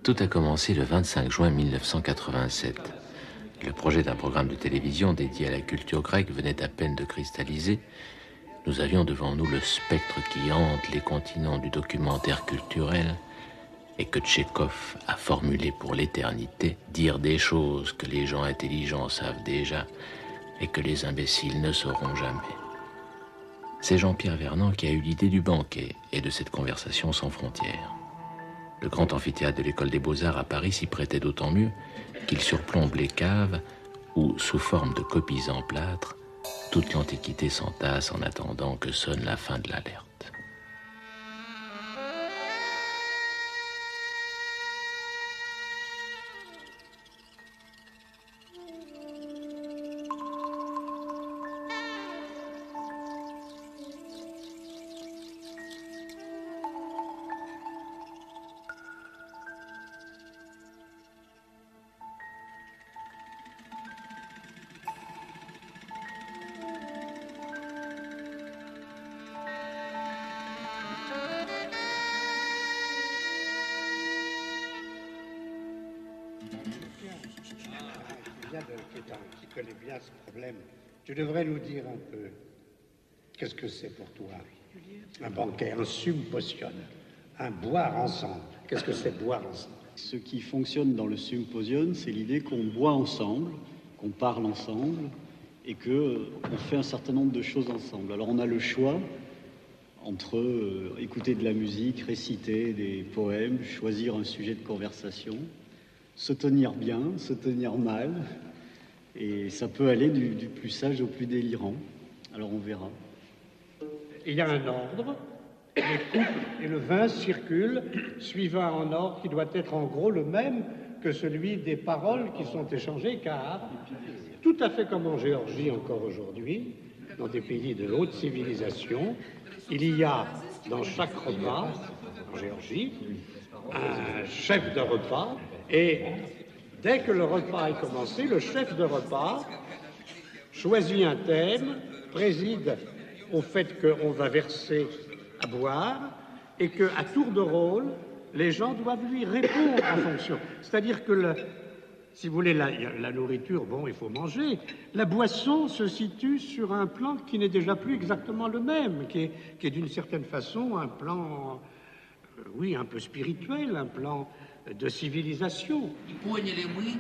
Tout a commencé le 25 juin 1987. Le projet d'un programme de télévision dédié à la culture grecque venait à peine de cristalliser. Nous avions devant nous le spectre qui hante les continents du documentaire culturel et que Tchekhov a formulé pour l'éternité, dire des choses que les gens intelligents savent déjà et que les imbéciles ne sauront jamais. C'est Jean-Pierre Vernant qui a eu l'idée du banquet et de cette conversation sans frontières. Le grand amphithéâtre de l'École des Beaux-Arts à Paris s'y prêtait d'autant mieux qu'il surplombe les caves où, sous forme de copies en plâtre, toute l'Antiquité s'entasse en attendant que sonne la fin de l'alerte. Qui connaît bien ce problème, tu devrais nous dire un peu, qu'est-ce que c'est pour toi? Un banquet, un symposium, un boire ensemble. Qu'est-ce que c'est boire ensemble? Ce qui fonctionne dans le symposium, c'est l'idée qu'on boit ensemble, qu'on parle ensemble et qu'on fait un certain nombre de choses ensemble. Alors on a le choix entre écouter de la musique, réciter des poèmes, choisir un sujet de conversation, se tenir bien, se tenir mal, et ça peut aller du plus sage au plus délirant. Alors on verra. Il y a un ordre, les coupes et le vin circulent, suivant un ordre qui doit être en gros le même que celui des paroles qui sont échangées, car, tout à fait comme en Géorgie encore aujourd'hui, dans des pays de haute civilisation, il y a dans chaque repas, en Géorgie, un chef de repas, et dès que le repas est commencé, le chef de repas choisit un thème, préside au fait qu'on va verser à boire et qu'à tour de rôle, les gens doivent lui répondre en fonction. C'est-à-dire que, si vous voulez, la nourriture, bon, il faut manger. La boisson se situe sur un plan qui n'est déjà plus exactement le même, qui est d'une certaine façon un plan, oui, un peu spirituel, un plan de civilisation. И поняли мы,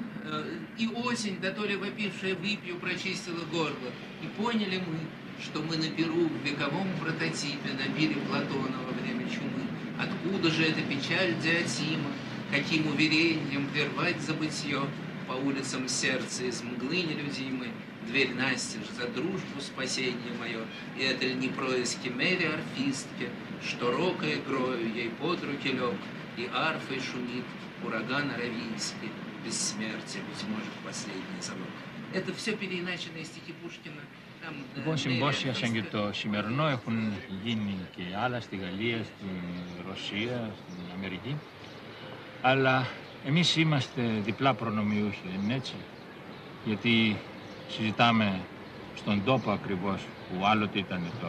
и осень, да то ли вопившая выпью, прочистила горло, и поняли мы, что мы на Перу в вековом прототипе на пире Платона во время чумы. Откуда же эта печаль Диотима, каким уверением прервать забытье по улицам сердца из мглы нелюдимой, дверь настежь за дружбу спасение мое, и это ли не происки Мэри арфистки, что рокой игрою ей под руки лег, и арфой шумит ураган аравийский, бессмертие, быть может, последний залог. Это все переиначенные стихи Пушкина. Λοιπόν, συμπόσια σαν και το σημερινό έχουν γίνει και άλλα στη Γαλλία, στη Ρωσία, στην Αμερική. Αλλά εμείς είμαστε διπλά προνομιούχοι, δεν είναι έτσι? Γιατί συζητάμε στον τόπο ακριβώς που άλλοτε ήταν το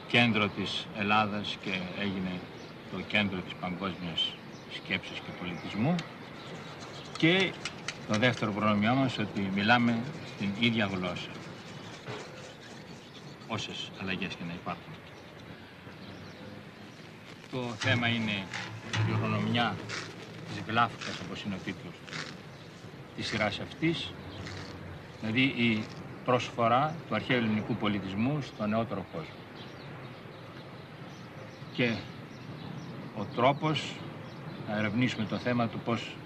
κέντρο της Ελλάδας και έγινε το κέντρο της παγκόσμιας σκέψης και πολιτισμού. Και το δεύτερο προνομιό μας ότι μιλάμε στην ίδια γλώσσα. Όσες αλλαγές και να υπάρχουν. Το θέμα είναι η κληρονομιά της Γλάφκας, όπως είναι ο τίτλος της σειράς αυτής, δηλαδή η προσφορά του αρχαίου ελληνικού πολιτισμού στο νεότερο κόσμο. Και ο τρόπος να ερευνήσουμε το θέμα του πώς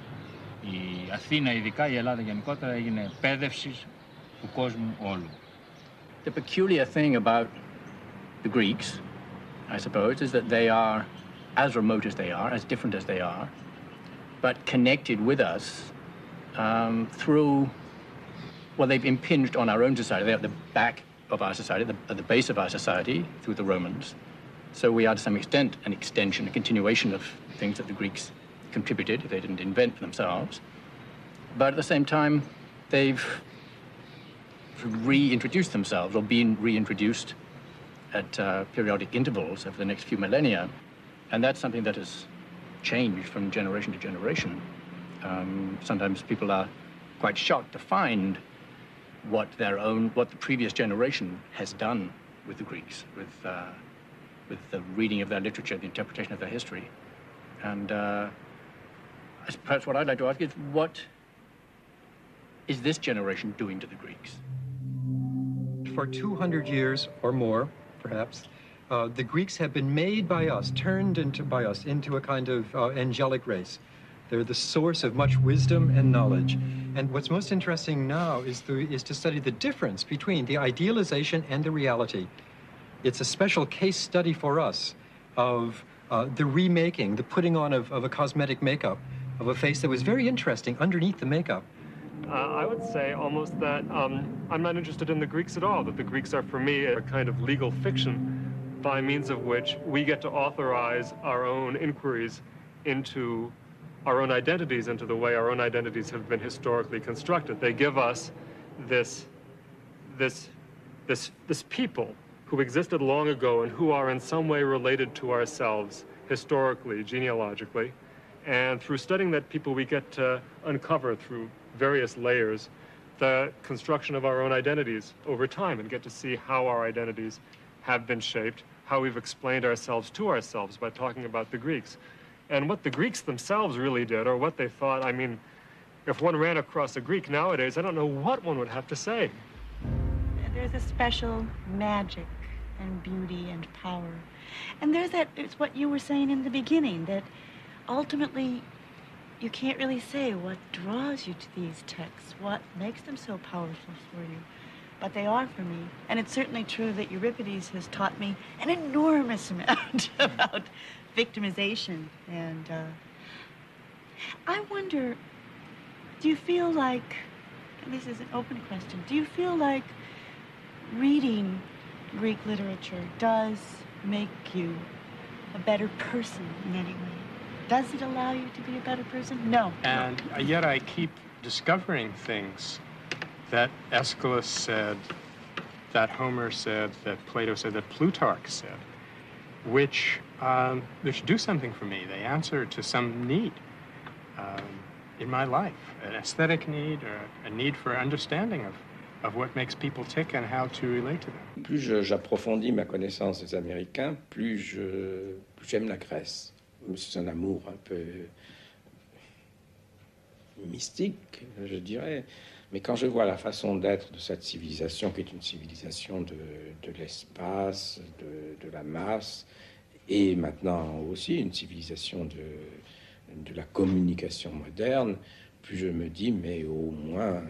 η Αθήνα, ειδικά η Ελλάδα γενικότερα, έγινε πέδευση του κόσμου όλου. The peculiar thing about the Greeks, I suppose, is that they are as remote as they are, as different as they are, but connected with us through, well, they've impinged on our own society. They're at the back of our society, at the base of our society, through the Romans. So we are, to some extent, an extension, a continuation of things that the Greeks contributed, they didn't invent for themselves. But at the same time, they've reintroduced themselves, or been reintroduced at periodic intervals over the next few millennia. And that's something that has change from generation to generation. Sometimes people are quite shocked to find what the previous generation has done with the Greeks, with the reading of their literature, the interpretation of their history. And perhaps what I'd like to ask is, what is this generation doing to the Greeks? For 200 years or more, perhaps, the Greeks have been made by us, turned by us into a kind of angelic race. They're the source of much wisdom and knowledge. And what's most interesting now is to study the difference between the idealization and the reality. It's a special case study for us of the remaking, the putting on of a cosmetic makeup of a face that was very interesting underneath the makeup. I would say almost that I'm not interested in the Greeks at all, that the Greeks are, for me, a kind of legal fiction by means of which we get to authorize our own inquiries into our own identities, into the way our own identities have been historically constructed. They give us this people who existed long ago and who are in some way related to ourselves historically, genealogically. And through studying that people, we get to uncover through various layers the construction of our own identities over time and get to see how our identities have been shaped, how we've explained ourselves to ourselves by talking about the Greeks. And what the Greeks themselves really did, or what they thought, I mean, if one ran across a Greek nowadays, I don't know what one would have to say. There's a special magic and beauty and power. And there's that, it's what you were saying in the beginning, that ultimately you can't really say what draws you to these texts, what makes them so powerful for you. But they are for me. And it's certainly true that Euripides has taught me an enormous amount about victimization. And I wonder, do you feel like, and this is an open question, do you feel like reading Greek literature does make you a better person in any way? Does it allow you to be a better person? No. And yet I keep discovering things that Aeschylus said, that Homer said, that Plato said, that Plutarch said, which do something for me. They answer to some need in my life, an aesthetic need or a need for understanding of what makes people tick and how to relate to them. Plus j'approfondis ma connaissance des Américains, plus j'aime la Grèce. C'est un amour un peu mystique, je dirais. Mais quand je vois la façon d'être de cette civilisation, qui est une civilisation de l'espace, de la masse, et maintenant aussi une civilisation de la communication moderne, plus je me dis, mais au moins,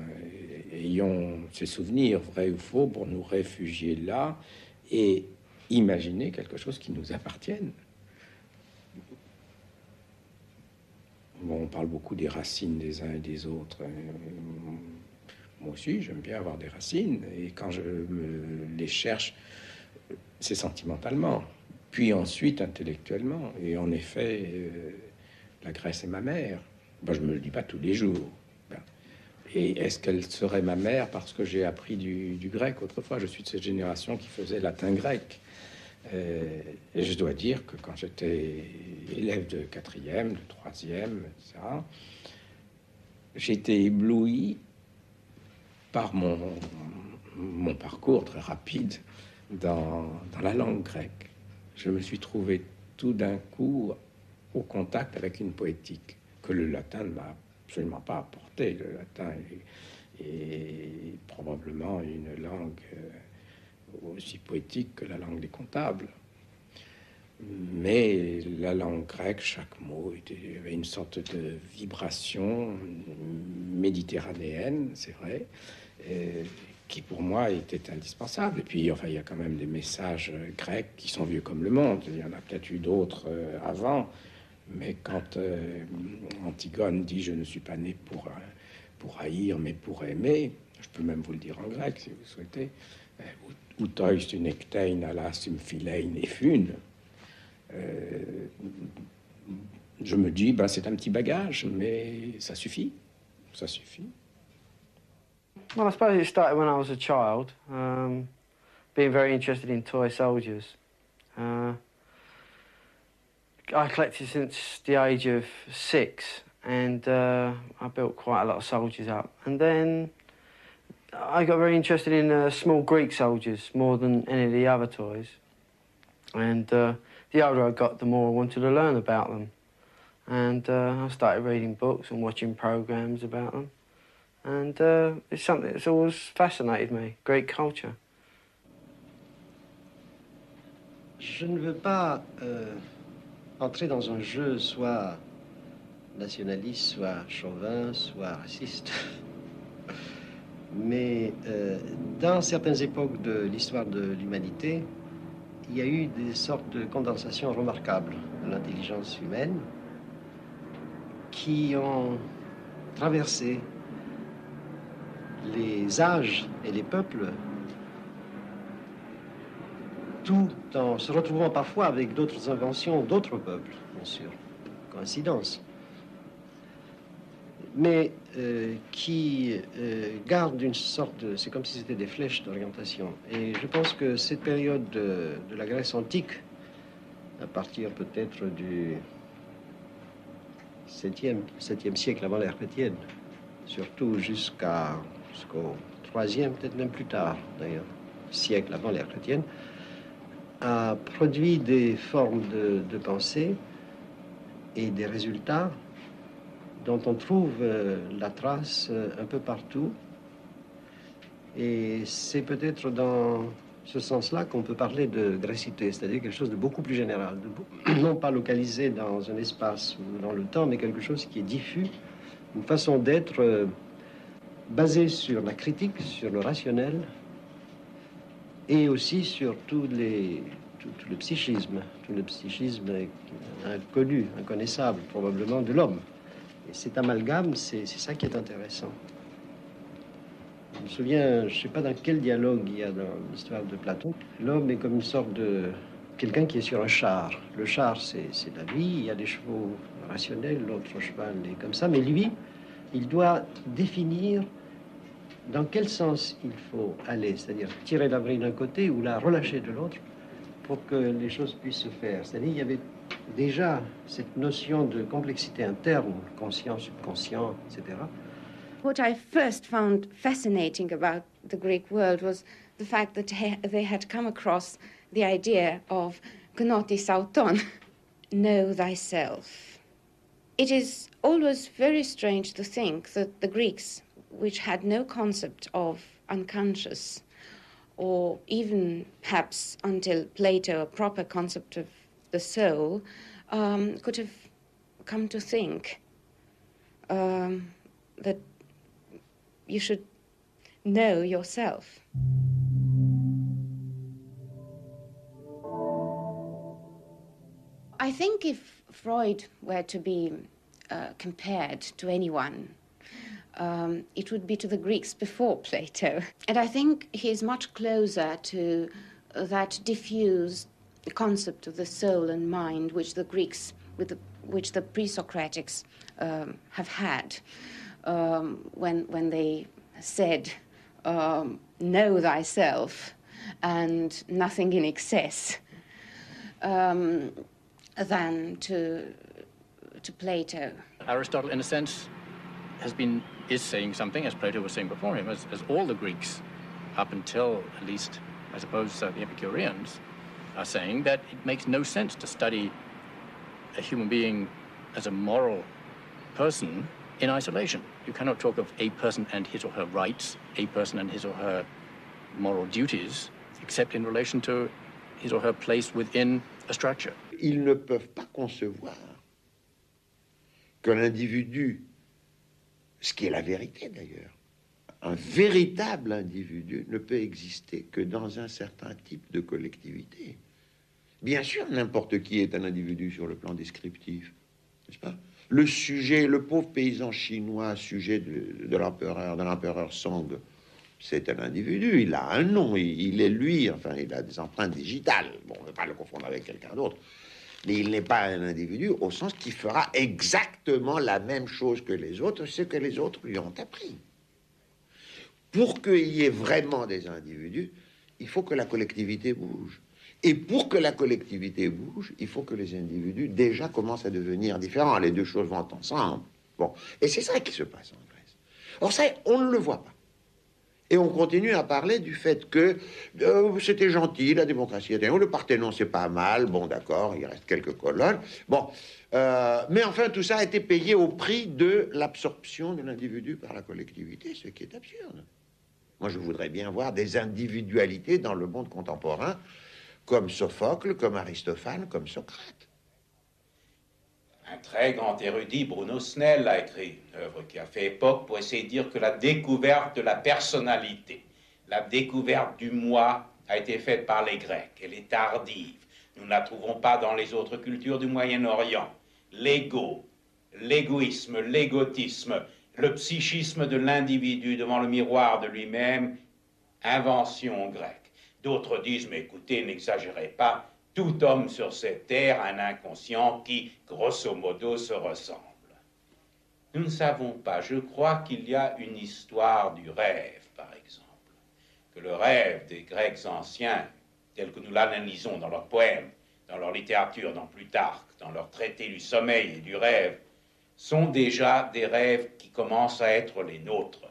ayons ces souvenirs, vrais ou faux, pour nous réfugier là et imaginer quelque chose qui nous appartienne. Bon, on parle beaucoup des racines des uns et des autres. Moi aussi, j'aime bien avoir des racines. Et quand je les cherche, c'est sentimentalement. Puis ensuite, intellectuellement. Et en effet, la Grèce est ma mère. Ben, je ne me le dis pas tous les jours. Ben. Et est-ce qu'elle serait ma mère parce que j'ai appris du grec autrefois? Je suis de cette génération qui faisait latin-grec. Et je dois dire que quand j'étais élève de 4e, de 3e, etc., j'étais ébloui par mon parcours très rapide dans la langue grecque. Je me suis trouvé tout d'un coup au contact avec une poétique que le latin ne m'a absolument pas apporté. Le latin est probablement une langue aussi poétique que la langue des comptables. Mais la langue grecque, chaque mot avait une sorte de vibration méditerranéenne, c'est vrai, qui pour moi était indispensable. Et puis, enfin, il y a quand même des messages grecs qui sont vieux comme le monde. Il y en a peut-être eu d'autres avant, mais quand Antigone dit « je ne suis pas né pour haïr, mais pour aimer », je peux même vous le dire en grec, si vous souhaitez, « outois unektein alas philein ephun ». Je me dis, ben, c'est un petit bagage, mais ça suffit. Ça suffit. Well, I suppose it started when I was a child, being very interested in toy soldiers. I collected since the age of 6, and I built quite a lot of soldiers up. And then I got very interested in small Greek soldiers more than any of the other toys. And the older I got, the more I wanted to learn about them. And I started reading books and watching programs about them. And it's something that's always fascinated me, Greek culture. Je ne veux pas entrer dans un jeu soit nationaliste, soit chauvin, soit raciste. Mais dans certaines époques de l'histoire de l'humanité, il y a eu des sortes de condensations remarquables de l'intelligence humaine qui ont traversé les âges et les peuples, tout en se retrouvant parfois avec d'autres inventions d'autres peuples, bien sûr, coïncidence, mais qui gardent une sorte de... C'est comme si c'était des flèches d'orientation. Et je pense que cette période de la Grèce antique, à partir peut-être du 7e siècle avant l'ère chrétienne, surtout jusqu'au 3e, peut-être même plus tard d'ailleurs, siècle avant l'ère chrétienne, a produit des formes de pensée et des résultats dont on trouve la trace un peu partout. Et c'est peut-être dans ce sens-là qu'on peut parler de grécité, c'est-à-dire quelque chose de beaucoup plus général, non pas localisé dans un espace ou dans le temps, mais quelque chose qui est diffus, une façon d'être basée sur la critique, sur le rationnel, et aussi sur tout le psychisme inconnu, inconnaissable probablement de l'homme. Et cet amalgame, c'est ça qui est intéressant. Je me souviens, je ne sais pas dans quel dialogue il y a dans l'histoire de Platon. L'homme est comme une sorte de... quelqu'un qui est sur un char. Le char, c'est la vie, il y a des chevaux rationnels, l'autre cheval est comme ça. Mais lui, il doit définir dans quel sens il faut aller, c'est-à-dire tirer la bride d'un côté ou la relâcher de l'autre pour que les choses puissent se faire. C'est-à-dire il y avait déjà cette notion de complexité interne, conscient, subconscient, etc. What I first found fascinating about the Greek world was the fact that they had come across the idea of gnotis auton, know thyself. It is always very strange to think that the Greeks, which had no concept of unconscious, or even perhaps until Plato a proper concept of the soul, could have come to think that you should know yourself. I think if Freud were to be compared to anyone, it would be to the Greeks before Plato. And I think he is much closer to that diffused concept of the soul and mind which the Greeks, which the pre-Socratics have had when they said, know thyself and nothing in excess, than to Plato. Aristotle, in a sense, is saying something, as Plato was saying before him, as all the Greeks, up until at least, I suppose, the Epicureans, are saying that it makes no sense to study a human being as a moral person in isolation. You cannot talk of a person and his or her rights, a person and his or her moral duties, except in relation to his or her place within a structure. Ils ne peuvent pas concevoir que l'individu, ce qui est la vérité d'ailleurs, un véritable individu ne peut exister que dans un certain type de collectivité. Bien sûr, n'importe qui est un individu sur le plan descriptif, n'est-ce pas? Le sujet, le pauvre paysan chinois, sujet de l'empereur Song, c'est un individu, il a un nom, il est lui, enfin, il a des empreintes digitales. Bon, on ne va pas le confondre avec quelqu'un d'autre. Mais il n'est pas un individu au sens qu'il fera exactement la même chose que les autres, ce que les autres lui ont appris. Pour qu'il y ait vraiment des individus, il faut que la collectivité bouge. Et pour que la collectivité bouge, il faut que les individus déjà commencent à devenir différents. Les deux choses vont ensemble. Bon, et c'est ça qui se passe en Grèce. Or ça, on ne le voit pas. Et on continue à parler du fait que c'était gentil, la démocratie. Le Parthénon, c'est pas mal. Bon, d'accord, il reste quelques colonnes. Bon, mais enfin, tout ça a été payé au prix de l'absorption de l'individu par la collectivité, ce qui est absurde. Moi, je voudrais bien voir des individualités dans le monde contemporain, comme Sophocle, comme Aristophane, comme Socrate. Un très grand érudit, Bruno Snell, a écrit une œuvre qui a fait époque pour essayer de dire que la découverte de la personnalité, la découverte du moi a été faite par les Grecs. Elle est tardive. Nous ne la trouvons pas dans les autres cultures du Moyen-Orient. L'ego, l'égoïsme, l'égotisme, le psychisme de l'individu devant le miroir de lui-même, invention grecque. D'autres disent, mais écoutez, n'exagérez pas, tout homme sur cette terre a un inconscient qui, grosso modo, se ressemble. Nous ne savons pas. Je crois qu'il y a une histoire du rêve, par exemple. Que le rêve des Grecs anciens, tel que nous l'analysons dans leurs poèmes, dans leur littérature, dans Plutarque, dans leurs traités du sommeil et du rêve, sont déjà des rêves qui commencent à être les nôtres.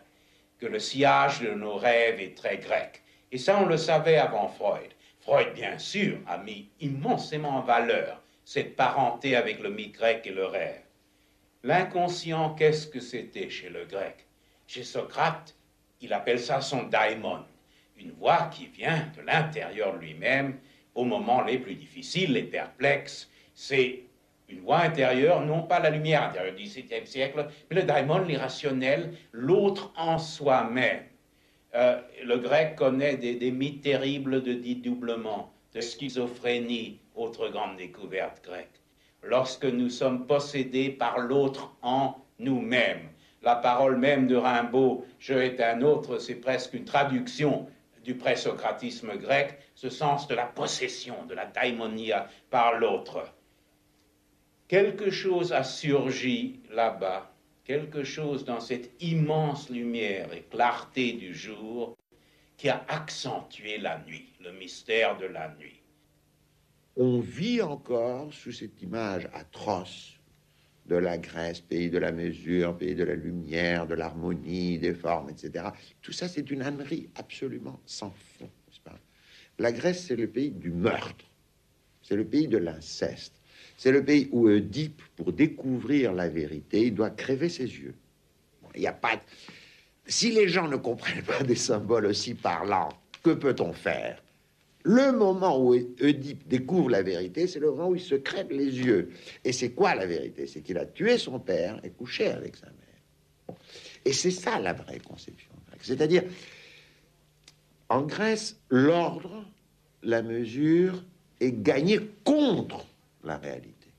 Que le sillage de nos rêves est très grec. Et ça, on le savait avant Freud. Freud, bien sûr, a mis immensément en valeur cette parenté avec le mythe grec et le rêve. L'inconscient, qu'est-ce que c'était chez le grec? Chez Socrate, il appelle ça son daimon, une voix qui vient de l'intérieur de lui-même aux moments les plus difficiles, les perplexes. C'est une voix intérieure, non pas la lumière intérieure du XVIIe siècle, mais le daimon, l'irrationnel, l'autre en soi-même. Le grec connaît des mythes terribles de dédoublement, de schizophrénie, autre grande découverte grecque. Lorsque nous sommes possédés par l'autre en nous-mêmes. La parole même de Rimbaud, « je est un autre », c'est presque une traduction du présocratisme grec, ce sens de la possession, de la daimonia par l'autre. Quelque chose a surgi là-bas. Quelque chose dans cette immense lumière et clarté du jour qui a accentué la nuit, le mystère de la nuit. On vit encore sous cette image atroce de la Grèce, pays de la mesure, pays de la lumière, de l'harmonie, des formes, etc. Tout ça, c'est une ânerie absolument sans fond, n'est-ce pas? La Grèce, c'est le pays du meurtre, c'est le pays de l'inceste. C'est le pays où Oedipe, pour découvrir la vérité, il doit crever ses yeux. Il n'y a pas... Si les gens ne comprennent pas des symboles aussi parlants, que peut-on faire? Le moment où Oedipe découvre la vérité, c'est le moment où il se crève les yeux. Et c'est quoi la vérité? C'est qu'il a tué son père et couché avec sa mère. Et c'est ça la vraie conception grecque. C'est-à-dire, en Grèce, l'ordre, la mesure est gagné contre la réalité.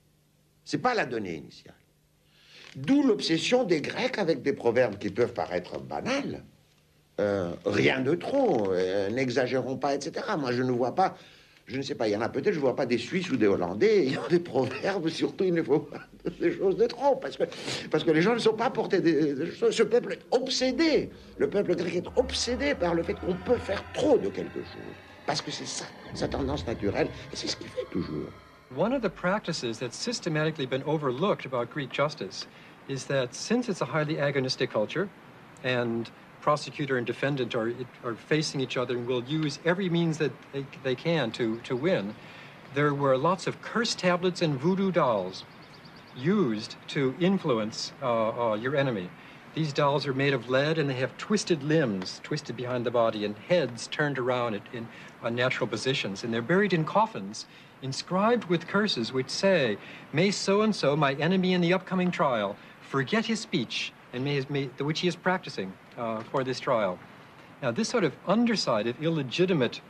C'est pas la donnée initiale. D'où l'obsession des Grecs avec des proverbes qui peuvent paraître banals. Rien de trop, n'exagérons pas, etc. Moi, je ne vois pas, je ne sais pas, il y en a peut-être, je vois pas des Suisses ou des Hollandais ayant des proverbes, surtout il ne faut pas des choses de trop, parce que les gens ne sont pas portés des choses. Ce peuple est obsédé, le peuple grec est obsédé par le fait qu'on peut faire trop de quelque chose, parce que c'est ça, sa tendance naturelle, et c'est ce qu'il fait toujours. One of the practices that's systematically been overlooked about Greek justice is that since it's a highly agonistic culture, and prosecutor and defendant are facing each other and will use every means that they can to win, there were lots of curse tablets and voodoo dolls used to influence your enemy. These dolls are made of lead and they have twisted limbs, twisted behind the body, and heads turned around in unnatural positions. And they're buried in coffins, inscribed with curses which say, "May so-and-so, my enemy in the upcoming trial, forget his speech, and which he is practicing for this trial." Now, this sort of undersided, illegitimate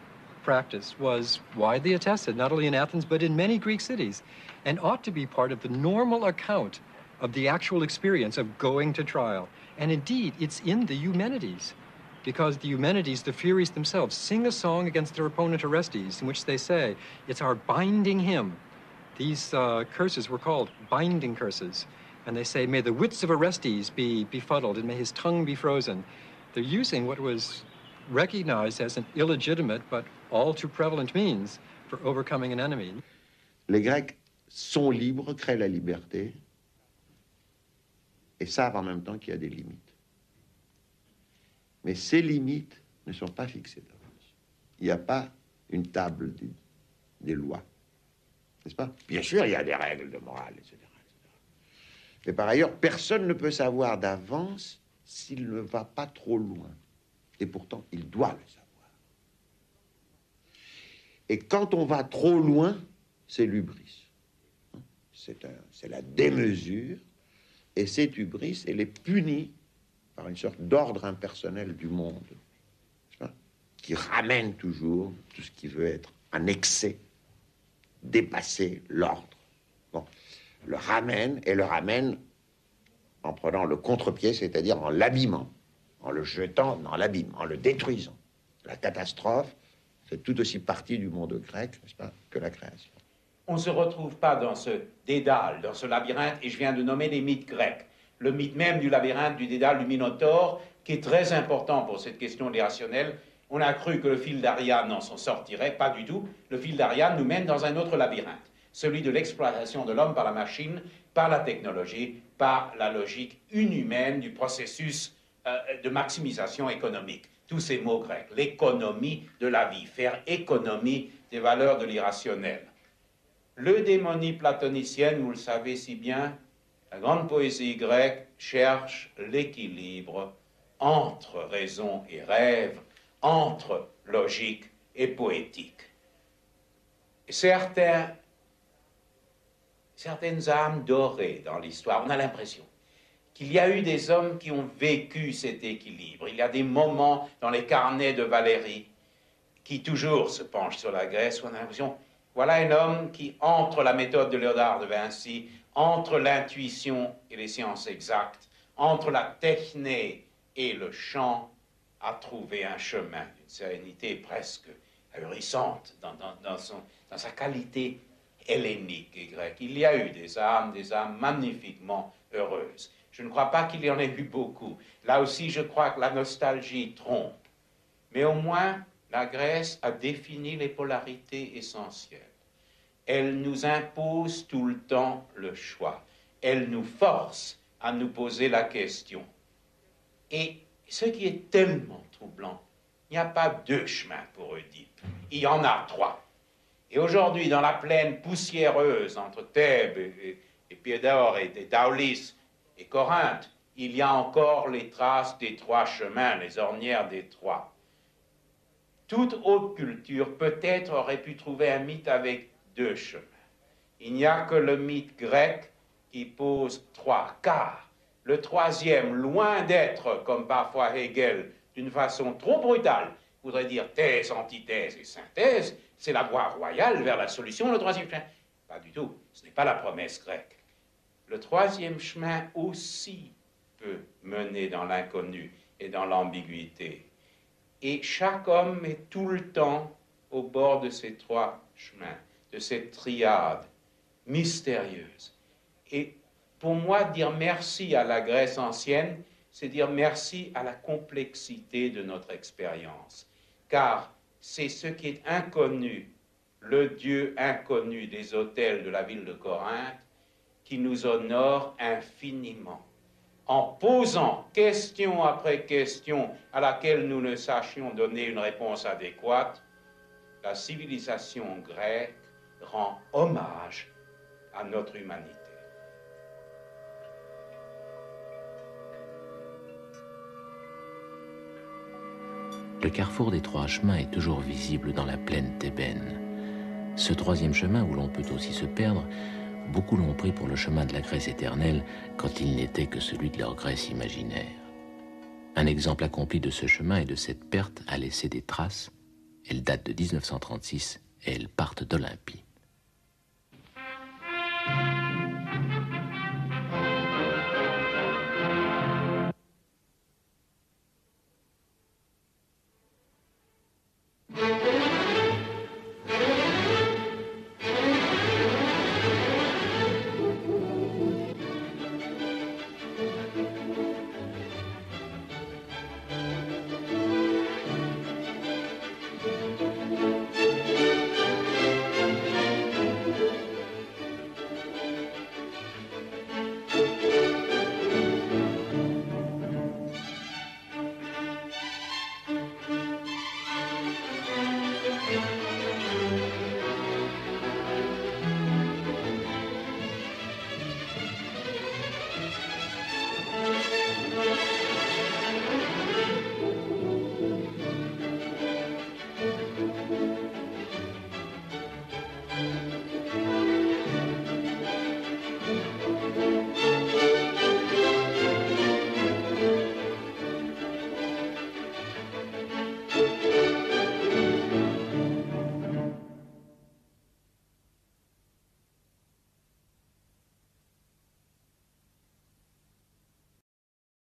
practice was widely attested, not only in Athens, but in many Greek cities, and ought to be part of the normal account of the actual experience of going to trial. And indeed, it's in the Eumenides, because the Eumenides, the Furies themselves, sing a song against their opponent Orestes, in which they say, it's our binding hymn. These curses were called binding curses. And they say, may the wits of Orestes be befuddled, and may his tongue be frozen. They're using what was recognized as an illegitimate but all too prevalent means for overcoming an enemy. Les Grecs sont libres, créent la liberté, et savent en même temps qu'il y a des limites. Mais ces limites ne sont pas fixées d'avance. Il n'y a pas une table des lois, n'est-ce pas? Bien sûr, il y a des règles de morale, etc. Mais par ailleurs, personne ne peut savoir d'avance s'il ne va pas trop loin. Et pourtant, il doit le savoir. Et quand on va trop loin, c'est l'hubris. C'est la démesure. Et cette hubris, elle est punie par une sorte d'ordre impersonnel du monde, qui ramène toujours tout ce qui veut être en excès, dépasser l'ordre. Bon, le ramène en prenant le contre-pied, c'est-à-dire en l'abîmant, en le jetant dans l'abîme, en le détruisant. La catastrophe fait tout aussi partie du monde grec, n'est-ce pas, que la création. On ne se retrouve pas dans ce dédale, dans ce labyrinthe, et je viens de nommer les mythes grecs. Le mythe même du labyrinthe, du dédale, du Minotaure, qui est très important pour cette question de l'irrationnel. On a cru que le fil d'Ariane en s'en sortirait, pas du tout. Le fil d'Ariane nous mène dans un autre labyrinthe, celui de l'exploitation de l'homme par la machine, par la technologie, par la logique inhumaine du processus de maximisation économique. Tous ces mots grecs, l'économie de la vie, faire économie des valeurs de l'irrationnel. L'eudémonie platonicienne, vous le savez si bien, la grande poésie grecque cherche l'équilibre entre raison et rêve, entre logique et poétique. Et certaines âmes dorées dans l'histoire, on a l'impression qu'il y a eu des hommes qui ont vécu cet équilibre. Il y a des moments dans les carnets de Valérie qui toujours se penchent sur la Grèce où on a l'impression, voilà un homme qui, entre la méthode de Léonard de Vinci, entre l'intuition et les sciences exactes, entre la techné et le chant, a trouvé un chemin d'une sérénité presque ahurissante dans sa qualité hellénique et grecque. Il y a eu des âmes magnifiquement heureuses. Je ne crois pas qu'il y en ait eu beaucoup. Là aussi, je crois que la nostalgie trompe. Mais au moins, la Grèce a défini les polarités essentielles. Elle nous impose tout le temps le choix. Elle nous force à nous poser la question. Et ce qui est tellement troublant, il n'y a pas deux chemins pour Oedipe. Il y en a trois. Et aujourd'hui, dans la plaine poussiéreuse entre Thèbes et Piédore et Daulis et Corinthe, il y a encore les traces des trois chemins, les ornières des trois. Toute autre culture, peut-être, aurait pu trouver un mythe avec deux chemins. Il n'y a que le mythe grec qui pose trois, car le troisième, loin d'être, comme parfois Hegel, d'une façon trop brutale, voudrait dire thèse, antithèse et synthèse, c'est la voie royale vers la solution, le troisième chemin. Pas du tout, ce n'est pas la promesse grecque. Le troisième chemin aussi peut mener dans l'inconnu et dans l'ambiguïté. Et chaque homme est tout le temps au bord de ces trois chemins, de cette triade mystérieuse. Et pour moi, dire merci à la Grèce ancienne, c'est dire merci à la complexité de notre expérience. Car c'est ce qui est inconnu, le Dieu inconnu des autels de la ville de Corinthe, qui nous honore infiniment. En posant question après question à laquelle nous ne sachions donner une réponse adéquate, la civilisation grecque rend hommage à notre humanité. Le carrefour des trois chemins est toujours visible dans la plaine thébaine. Ce troisième chemin, où l'on peut aussi se perdre, beaucoup l'ont pris pour le chemin de la Grèce éternelle quand il n'était que celui de leur Grèce imaginaire. Un exemple accompli de ce chemin et de cette perte a laissé des traces. Elles datent de 1936 et elles partent d'Olympie.